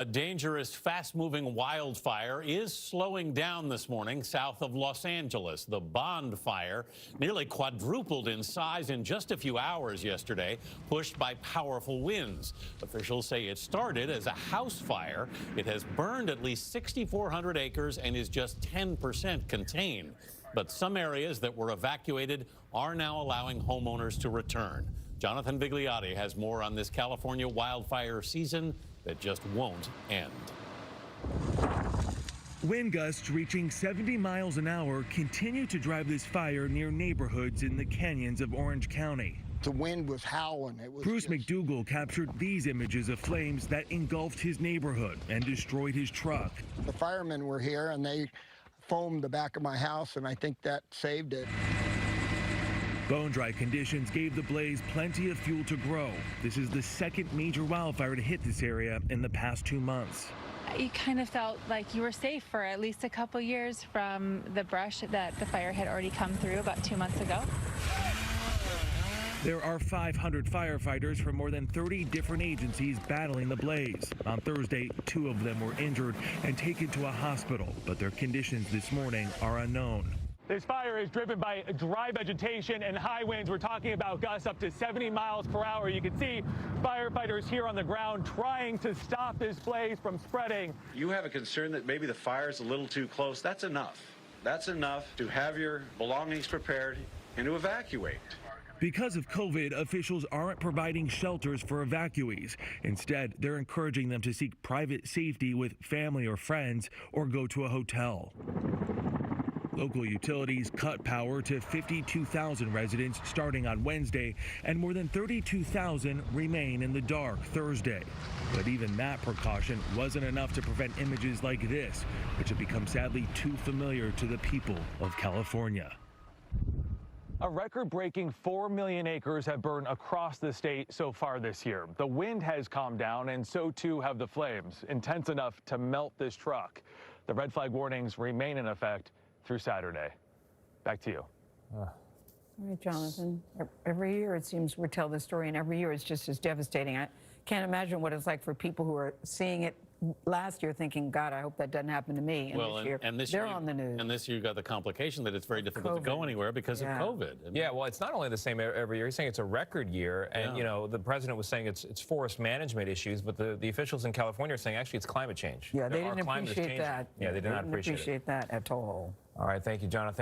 A dangerous, fast-moving wildfire is slowing down this morning south of Los Angeles. The Bond fire nearly quadrupled in size in just a few hours yesterday, pushed by powerful winds. Officials say it started as a house fire. It has burned at least 6,400 acres and is just 10% contained. But some areas that were evacuated are now allowing homeowners to return. Jonathan Vigliotti has more on this California wildfire season that just won't end. Wind gusts reaching 70 miles an hour continue to drive this fire near neighborhoods in the canyons of Orange County. The wind was howling. Bruce McDougal captured these images of flames that engulfed his neighborhood and destroyed his truck. The firemen were here and they foamed the back of my house, and I think that saved it. Bone-dry conditions gave the blaze plenty of fuel to grow. This is the second major wildfire to hit this area in the past 2 months. You kind of felt like you were safe for at least a couple years from the brush that the fire had already come through about 2 months ago. There are 500 firefighters from more than 30 different agencies battling the blaze. On Thursday, 2 of them were injured and taken to a hospital, but their conditions this morning are unknown. This fire is driven by dry vegetation and high winds. We're talking about gusts up to 70 miles per hour. You can see firefighters here on the ground trying to stop this blaze from spreading. You have a concern that maybe the fire is a little too close. That's enough. That's enough to have your belongings prepared and to evacuate. Because of COVID, officials aren't providing shelters for evacuees. Instead, they're encouraging them to seek private safety with family or friends or go to a hotel. Local utilities cut power to 52,000 residents starting on Wednesday, and more than 32,000 remain in the dark Thursday. But even that precaution wasn't enough to prevent images like this, which have become sadly too familiar to the people of California. A record-breaking 4 million acres have burned across the state so far this year. The wind has calmed down, and so too have the flames, intense enough to melt this truck. The red flag warnings remain in effect through Saturday. Back to you. All right, Jonathan. Every year it seems we tell this story, and every year it's just as devastating. I can't imagine what it's like for people who are seeing it last year thinking, God, I hope that doesn't happen to me. And this year, they're on the news. And this year you got the complication that it's very difficult to go anywhere because of COVID. Yeah, well, it's not only the same every year. He's saying it's a record year. And, you know, the president was saying it's forest management issues, but the officials in California are saying actually it's climate change. Yeah, they didn't appreciate that. Yeah, they did not appreciate that at all. All right, thank you, Jonathan.